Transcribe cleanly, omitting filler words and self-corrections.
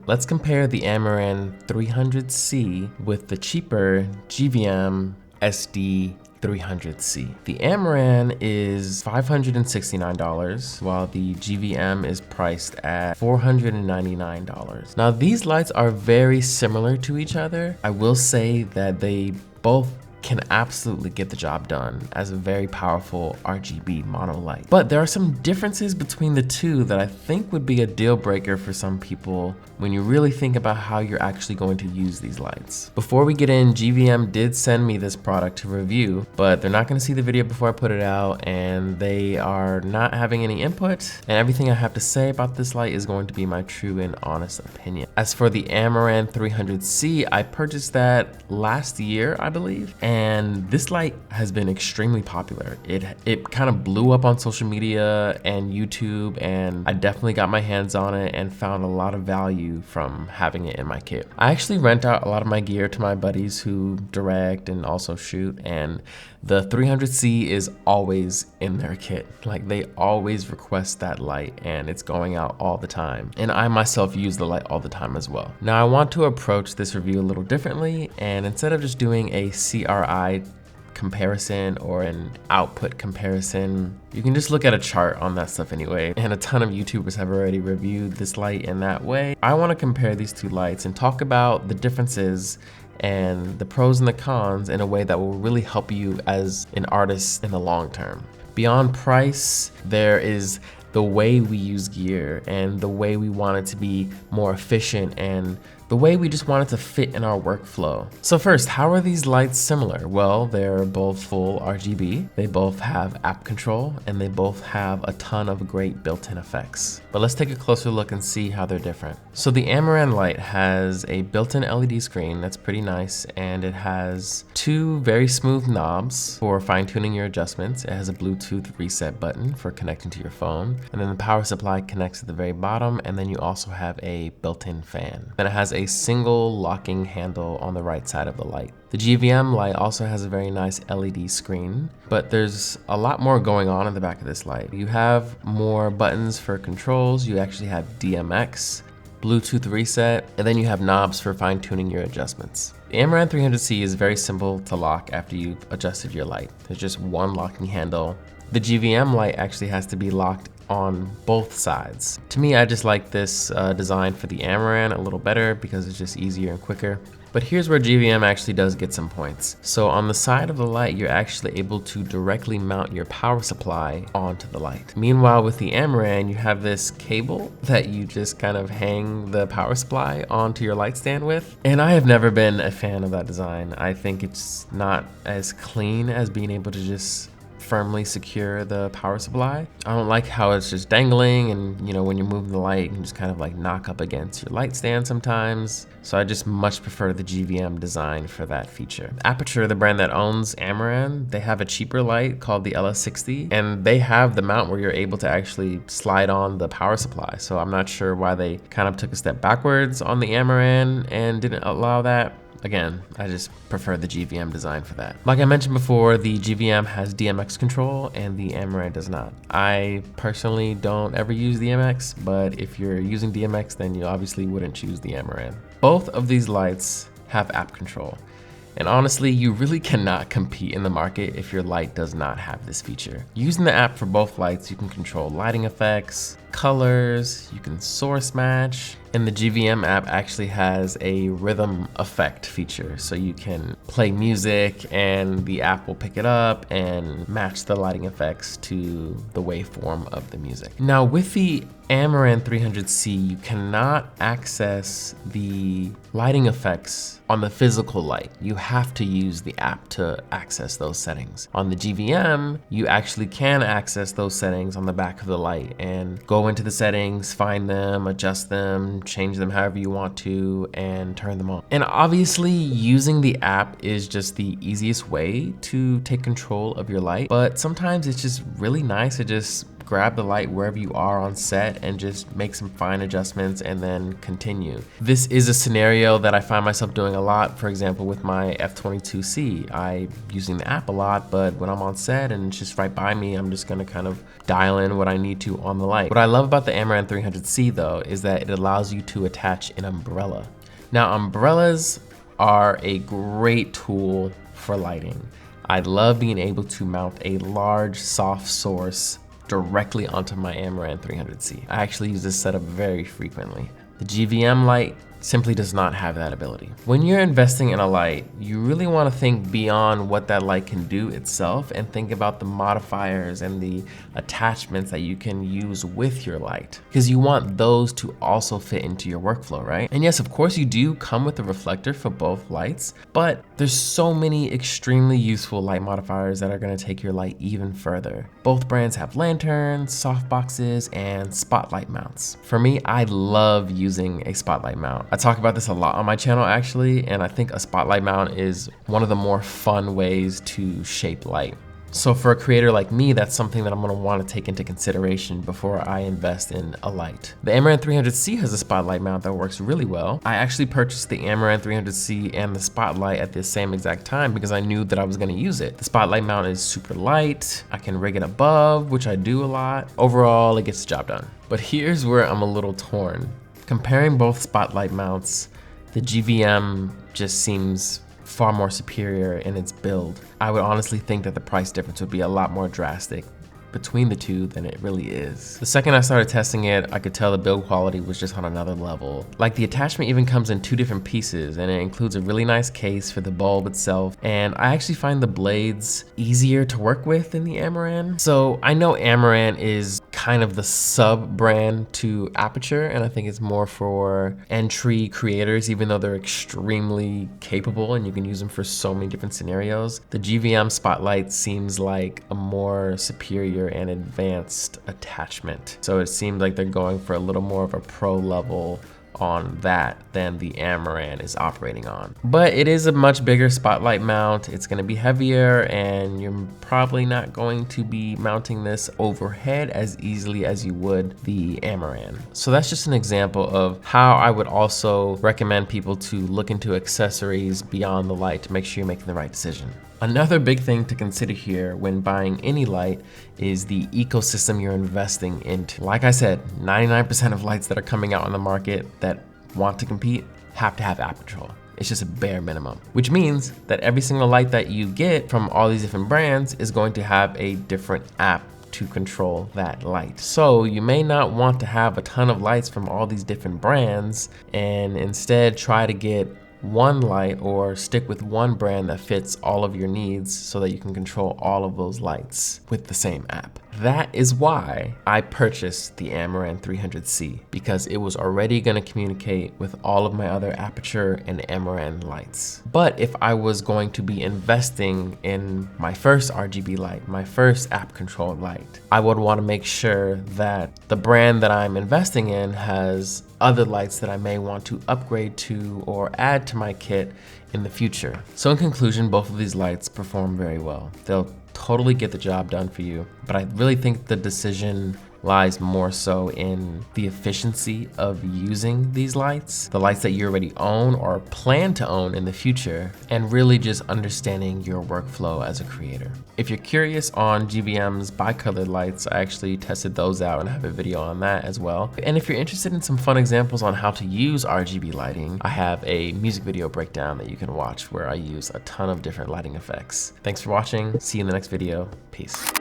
Let's compare the Amaran 300C with the cheaper GVM SD300C. The Amaran is $569, while the GVM is priced at $499. Now, these lights are very similar to each other. I will say that they both can absolutely get the job done as a very powerful RGB mono light. But there are some differences between the two that I think would be a deal breaker for some people when you really think about how you're actually going to use these lights. Before we get in, GVM did send me this product to review, but they're not gonna see the video before I put it out, and they are not having any input, and everything I have to say about this light is going to be my true and honest opinion. As for the Amaran 300C, I purchased that last year, I believe, and this light has been extremely popular. It kind of blew up on social media and YouTube, and I definitely got my hands on it and found a lot of value from having it in my kit. I actually rent out a lot of my gear to my buddies who direct and also shoot, and the 300C is always in their kit. Like, they always request that light and it's going out all the time. And I myself use the light all the time as well. Now, I want to approach this review a little differently, and instead of just doing a CRI comparison or an output comparison, you can just look at a chart on that stuff anyway, and a ton of YouTubers have already reviewed this light in that way. I want to compare these two lights and talk about the differences and the pros and the cons in a way that will really help you as an artist in the long term. Beyond price, there is the way we use gear and the way we want it to be more efficient and the way we just want it to fit in our workflow. So first, how are these lights similar? Well, they're both full RGB, they both have app control, and they both have a ton of great built-in effects. But let's take a closer look and see how they're different. So the Amaran light has a built-in LED screen that's pretty nice, and it has two very smooth knobs for fine-tuning your adjustments. It has a Bluetooth reset button for connecting to your phone, and then the power supply connects at the very bottom, and then you also have a built-in fan. Then it has a single locking handle on the right side of the light. The GVM light also has a very nice LED screen, but there's a lot more going on in the back of this light. You have more buttons for controls, you actually have DMX, Bluetooth reset, and then you have knobs for fine-tuning your adjustments. The Amaran 300C is very simple to lock after you've adjusted your light. There's just one locking handle. The GVM light actually has to be locked on both sides. To me, I just like this design for the Amaran a little better because it's just easier and quicker. But here's where GVM actually does get some points. So on the side of the light, you're actually able to directly mount your power supply onto the light. Meanwhile, with the Amaran, you have this cable that you just kind of hang the power supply onto your light stand with. And I have never been a fan of that design. I think it's not as clean as being able to just firmly secure the power supply. I don't like how it's just dangling, and you know, when you're moving the light, you can just kind of like knock up against your light stand sometimes. So I just much prefer the GVM design for that feature. Aperture, the brand that owns Amaran, they have a cheaper light called the LS60, and they have the mount where you're able to actually slide on the power supply. So I'm not sure why they kind of took a step backwards on the Amaran and didn't allow that. Again, I just prefer the GVM design for that. Like I mentioned before, the GVM has DMX control and the Amaran does not. I personally don't ever use DMX, but if you're using DMX, then you obviously wouldn't choose the Amaran. Both of these lights have app control. And honestly, you really cannot compete in the market if your light does not have this feature. Using the app for both lights, you can control lighting effects, colors, you can source match, and the GVM app actually has a rhythm effect feature. So you can play music and the app will pick it up and match the lighting effects to the waveform of the music. Now with the Amaran 300C, you cannot access the lighting effects on the physical light. You have to use the app to access those settings. On the GVM, you actually can access those settings on the back of the light and go into the settings, find them, adjust them, change them however you want to, and turn them on. And obviously, using the app is just the easiest way to take control of your light, but sometimes it's just really nice to just grab the light wherever you are on set and just make some fine adjustments and then continue. This is a scenario that I find myself doing a lot. For example, with my F22C, I'm using the app a lot, but when I'm on set and it's just right by me, I'm just gonna kind of dial in what I need to on the light. What I love about the Amaran 300C though is that it allows you to attach an umbrella. Now, umbrellas are a great tool for lighting. I love being able to mount a large soft source directly onto my Amaran 300C. I actually use this setup very frequently. The GVM light simply does not have that ability. When you're investing in a light, you really want to think beyond what that light can do itself and think about the modifiers and the attachments that you can use with your light, because you want those to also fit into your workflow, right? And yes, of course you do come with a reflector for both lights, but there's so many extremely useful light modifiers that are going to take your light even further. Both brands have lanterns, softboxes, and spotlight mounts. For me, I love using a spotlight mount. I talk about this a lot on my channel actually, and I think a spotlight mount is one of the more fun ways to shape light. So for a creator like me, that's something that I'm gonna wanna take into consideration before I invest in a light. The Amaran 300C has a spotlight mount that works really well. I actually purchased the Amaran 300C and the spotlight at the same exact time because I knew that I was gonna use it. The spotlight mount is super light. I can rig it above, which I do a lot. Overall, it gets the job done. But here's where I'm a little torn. Comparing both spotlight mounts, the GVM just seems far more superior in its build. I would honestly think that the price difference would be a lot more drastic between the two than it really is. The second I started testing it, I could tell the build quality was just on another level. Like, the attachment even comes in 2 different pieces, and it includes a really nice case for the bulb itself. And I actually find the blades easier to work with than the Amaran. So I know Amaran is kind of the sub brand to Aperture, and I think it's more for entry creators, even though they're extremely capable and you can use them for so many different scenarios. The GVM Spotlight seems like a more superior and advanced attachment. So it seems like they're going for a little more of a pro level on that than the Amaran is operating on. But it is a much bigger spotlight mount. It's gonna be heavier, and you're probably not going to be mounting this overhead as easily as you would the Amaran. So that's just an example of how I would also recommend people to look into accessories beyond the light to make sure you're making the right decision. Another big thing to consider here when buying any light is the ecosystem you're investing into. Like I said, 99% of lights that are coming out on the market that want to compete have to have app control. It's just a bare minimum, which means that every single light that you get from all these different brands is going to have a different app to control that light. So you may not want to have a ton of lights from all these different brands, and instead try to get one light or stick with one brand that fits all of your needs so that you can control all of those lights with the same app. That is why I purchased the Amaran 300C, because it was already going to communicate with all of my other Aperture and Amaran lights. But if I was going to be investing in my first RGB light, my first app controlled light, I would want to make sure that the brand that I'm investing in has other lights that I may want to upgrade to or add to my kit in the future. So in conclusion, both of these lights perform very well. They'll totally get the job done for you, but I really think the decision lies more so in the efficiency of using these lights, the lights that you already own or plan to own in the future, and really just understanding your workflow as a creator. If you're curious on GVM's bi-colored lights, I actually tested those out and have a video on that as well. And if you're interested in some fun examples on how to use RGB lighting, I have a music video breakdown that you can watch where I use a ton of different lighting effects. Thanks for watching. See you in the next video. Peace.